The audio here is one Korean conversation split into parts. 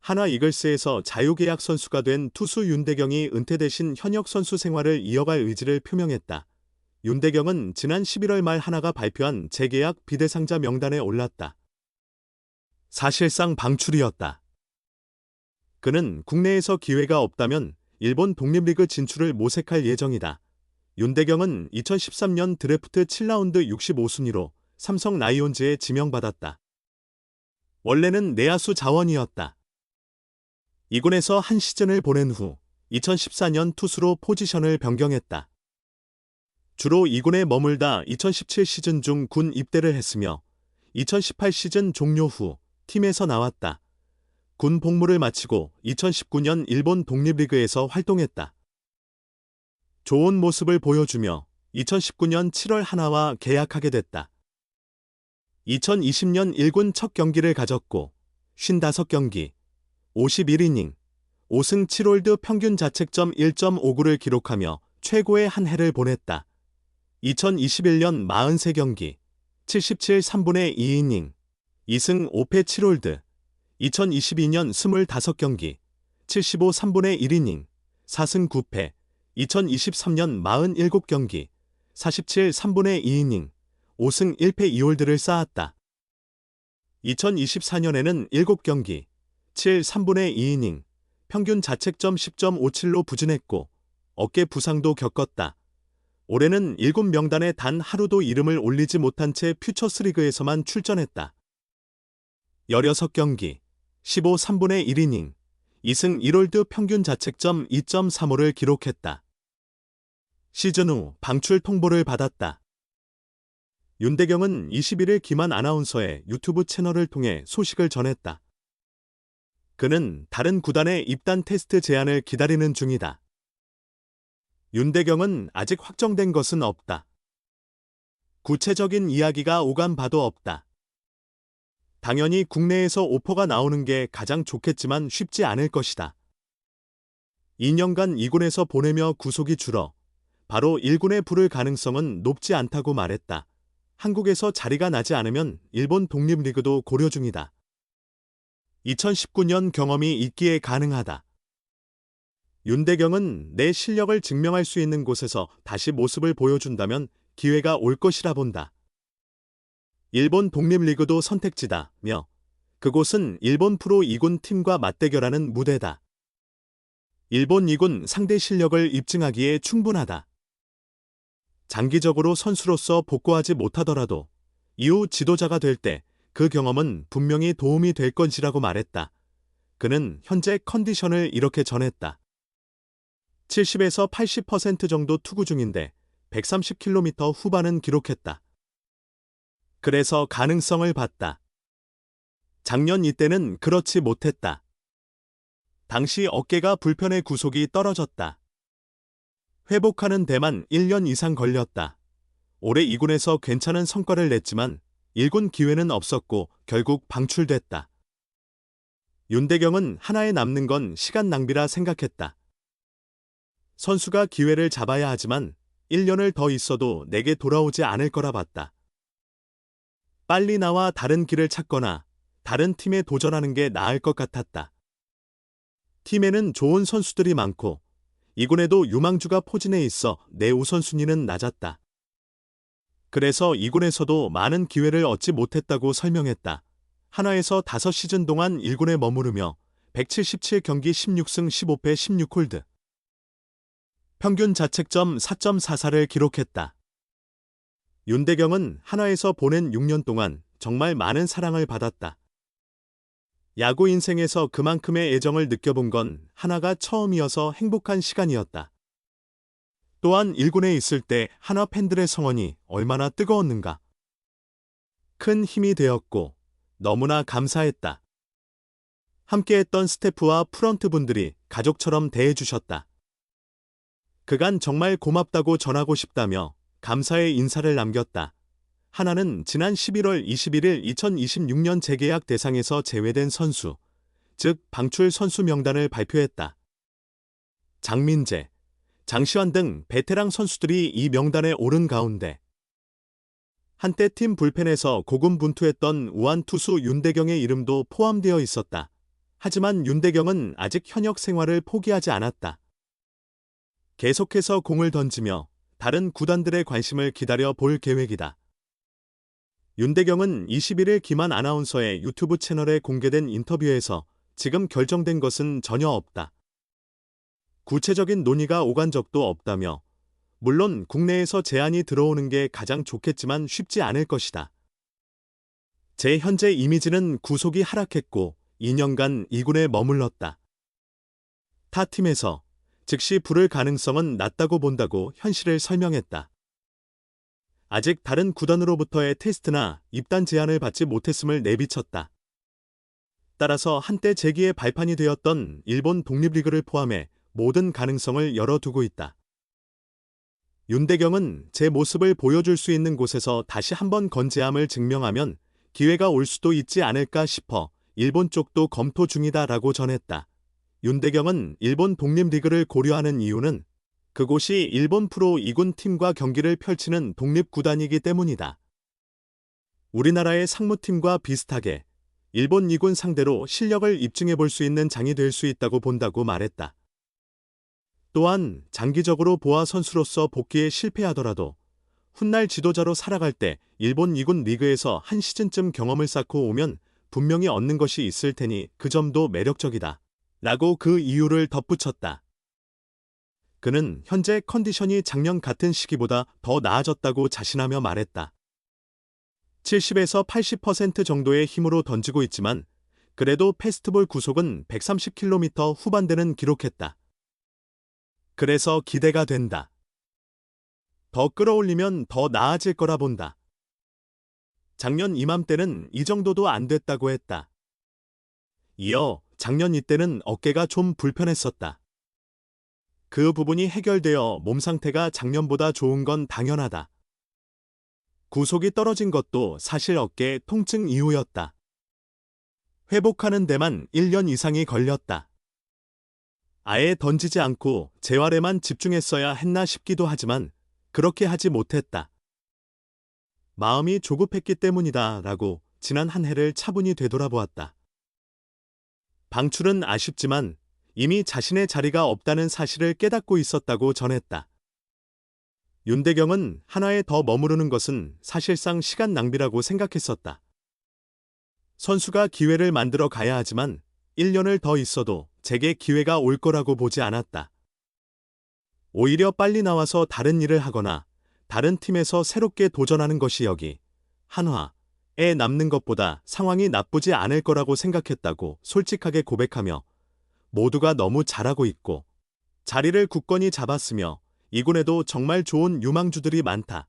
한화 이글스에서 자유계약 선수가 된 투수 윤대경이 은퇴 대신 현역 선수 생활을 이어갈 의지를 표명했다. 윤대경은 지난 11월 말 한화가 발표한 재계약 비대상자 명단에 올랐다. 사실상 방출이었다. 그는 국내에서 기회가 없다면 일본 독립리그 진출을 모색할 예정이다. 윤대경은 2013년 드래프트 7라운드 65순위로 삼성 라이온즈에 지명받았다. 원래는 내야수 자원이었다. 2군에서 한 시즌을 보낸 후 2014년 투수로 포지션을 변경했다. 주로 2군에 머물다 2017 시즌 중 군 입대를 했으며 2018 시즌 종료 후 팀에서 나왔다. 군 복무를 마치고 2019년 일본 독립리그에서 활동했다. 좋은 모습을 보여주며 2019년 7월 한화와 계약하게 됐다. 2020년 1군 첫 경기를 가졌고 55경기, 51이닝, 5승 7홀드 평균 자책점 1.59를 기록하며 최고의 한 해를 보냈다. 2021년 43경기, 77 3분의 2이닝, 2승 5패 7홀드, 2022년 25경기, 75 3분의 1이닝, 4승 9패, 2023년 47경기, 47 3분의 2이닝, 5승 1패 2홀드를 쌓았다. 2024년에는 7경기, 7 3분의 2이닝, 평균 자책점 10.57로 부진했고 어깨 부상도 겪었다. 올해는 1군 명단에 단 하루도 이름을 올리지 못한 채 퓨처스리그에서만 출전했다. 16경기, 15 3분의 1이닝, 2승 1홀드 평균 자책점 2.35를 기록했다. 시즌 후 방출 통보를 받았다. 윤대경은 21일 김한 아나운서의 유튜브 채널을 통해 소식을 전했다. 그는 다른 구단의 입단 테스트 제안을 기다리는 중이다. 윤대경은 아직 확정된 것은 없다. 구체적인 이야기가 오간 바도 없다. 당연히 국내에서 오퍼가 나오는 게 가장 좋겠지만 쉽지 않을 것이다. 2년간 2군에서 보내며 구속이 줄어 바로 1군에 부를 가능성은 높지 않다고 말했다. 한국에서 자리가 나지 않으면 일본 독립리그도 고려 중이다. 2019년 경험이 있기에 가능하다. 윤대경은 내 실력을 증명할 수 있는 곳에서 다시 모습을 보여준다면 기회가 올 것이라 본다. 일본 독립리그도 선택지다며 그곳은 일본 프로 2군 팀과 맞대결하는 무대다. 일본 2군 상대 실력을 입증하기에 충분하다. 장기적으로 선수로서 복구하지 못하더라도 이후 지도자가 될 때 그 경험은 분명히 도움이 될 것이라고 말했다. 그는 현재 컨디션을 이렇게 전했다. 70에서 80% 정도 투구 중인데 130km 후반은 기록했다. 그래서 가능성을 봤다. 작년 이때는 그렇지 못했다. 당시 어깨가 불편해 구속이 떨어졌다. 회복하는 데만 1년 이상 걸렸다. 올해 2군에서 괜찮은 성과를 냈지만 1군 기회는 없었고 결국 방출됐다. 윤대경은 하나에 남는 건 시간 낭비라 생각했다. 선수가 기회를 잡아야 하지만 1년을 더 있어도 내게 돌아오지 않을 거라 봤다. 빨리 나와 다른 길을 찾거나 다른 팀에 도전하는 게 나을 것 같았다. 팀에는 좋은 선수들이 많고 2군에도 유망주가 포진해 있어 내 우선순위는 낮았다. 그래서 2군에서도 많은 기회를 얻지 못했다고 설명했다. 한화에서 5시즌 동안 1군에 머무르며 177경기 16승 15패 16홀드. 평균 자책점 4.44를 기록했다. 윤대경은 한화에서 보낸 6년 동안 정말 많은 사랑을 받았다. 야구 인생에서 그만큼의 애정을 느껴본 건 한화가 처음이어서 행복한 시간이었다. 또한 1군에 있을 때 한화 팬들의 성원이 얼마나 뜨거웠는가. 큰 힘이 되었고 너무나 감사했다. 함께했던 스태프와 프런트분들이 가족처럼 대해주셨다. 그간 정말 고맙다고 전하고 싶다며 감사의 인사를 남겼다. 한화는 지난 11월 21일 2026년 재계약 대상에서 제외된 선수, 즉 방출 선수 명단을 발표했다. 장민재, 장시환 등 베테랑 선수들이 이 명단에 오른 가운데 한때 팀 불펜에서 고군분투했던 우완 투수 윤대경의 이름도 포함되어 있었다. 하지만 윤대경은 아직 현역 생활을 포기하지 않았다. 계속해서 공을 던지며 다른 구단들의 관심을 기다려 볼 계획이다. 윤대경은 21일 김한 아나운서의 유튜브 채널에 공개된 인터뷰에서 지금 결정된 것은 전혀 없다. 구체적인 논의가 오간 적도 없다며, 물론 국내에서 제안이 들어오는 게 가장 좋겠지만 쉽지 않을 것이다. 제 현재 이미지는 구속이 하락했고 2년간 2군에 머물렀다. 타 팀에서 즉시 부를 가능성은 낮다고 본다고 현실을 설명했다. 아직 다른 구단으로부터의 테스트나 입단 제안을 받지 못했음을 내비쳤다. 따라서 한때 재기의 발판이 되었던 일본 독립리그를 포함해 모든 가능성을 열어두고 있다. 윤대경은 제 모습을 보여줄 수 있는 곳에서 다시 한번 건재함을 증명하면 기회가 올 수도 있지 않을까 싶어 일본 쪽도 검토 중이다라고 전했다. 윤대경은 일본 독립리그를 고려하는 이유는 그곳이 일본 프로 2군 팀과 경기를 펼치는 독립구단이기 때문이다. 우리나라의 상무팀과 비슷하게 일본 2군 상대로 실력을 입증해 볼 수 있는 장이 될 수 있다고 본다고 말했다. 또한 장기적으로 보아 선수로서 복귀에 실패하더라도 훗날 지도자로 살아갈 때 일본 2군 리그에서 한 시즌쯤 경험을 쌓고 오면 분명히 얻는 것이 있을 테니 그 점도 매력적이다. 라고 그 이유를 덧붙였다. 그는 현재 컨디션이 작년 같은 시기보다 더 나아졌다고 자신하며 말했다. 70에서 80% 정도의 힘으로 던지고 있지만 그래도 패스트볼 구속은 130km 후반대는 기록했다. 그래서 기대가 된다. 더 끌어올리면 더 나아질 거라 본다. 작년 이맘때는 이 정도도 안 됐다고 했다. 이어 작년 이때는 어깨가 좀 불편했었다. 그 부분이 해결되어 몸 상태가 작년보다 좋은 건 당연하다. 구속이 떨어진 것도 사실 어깨 통증 이후였다. 회복하는 데만 1년 이상이 걸렸다. 아예 던지지 않고 재활에만 집중했어야 했나 싶기도 하지만 그렇게 하지 못했다. 마음이 조급했기 때문이다 라고 지난 한 해를 차분히 되돌아보았다. 방출은 아쉽지만 이미 자신의 자리가 없다는 사실을 깨닫고 있었다고 전했다. 윤대경은 한화에 더 머무르는 것은 사실상 시간 낭비라고 생각했었다. 선수가 기회를 만들어 가야 하지만 1년을 더 있어도 제게 기회가 올 거라고 보지 않았다. 오히려 빨리 나와서 다른 일을 하거나 다른 팀에서 새롭게 도전하는 것이 여기 한화에 남는 것보다 상황이 나쁘지 않을 거라고 생각했다고 솔직하게 고백하며 모두가 너무 잘하고 있고 자리를 굳건히 잡았으며 2군에도 정말 좋은 유망주들이 많다.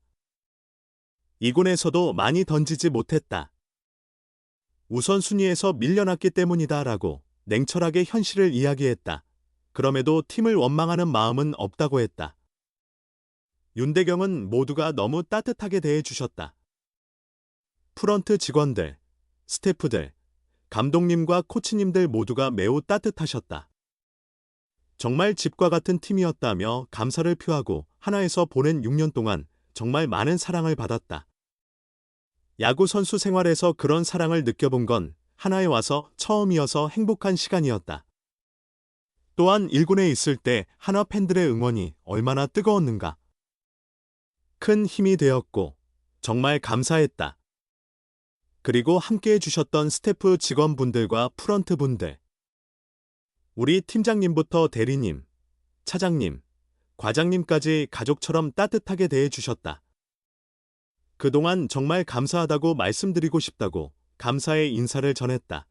2군에서도 많이 던지지 못했다. 우선순위에서 밀려났기 때문이다 라고 냉철하게 현실을 이야기했다. 그럼에도 팀을 원망하는 마음은 없다고 했다. 윤대경은 모두가 너무 따뜻하게 대해주셨다. 프런트 직원들, 스태프들, 감독님과 코치님들 모두가 매우 따뜻하셨다. 정말 집과 같은 팀이었다며 감사를 표하고 한화에서 보낸 6년 동안 정말 많은 사랑을 받았다. 야구 선수 생활에서 그런 사랑을 느껴본 건 한화에 와서 처음이어서 행복한 시간이었다. 또한 1군에 있을 때 한화 팬들의 응원이 얼마나 뜨거웠는가. 큰 힘이 되었고 정말 감사했다. 그리고 함께해 주셨던 스태프 직원분들과 프런트분들. 우리 팀장님부터 대리님, 차장님, 과장님까지 가족처럼 따뜻하게 대해주셨다. 그동안 정말 감사하다고 말씀드리고 싶다고 감사의 인사를 전했다.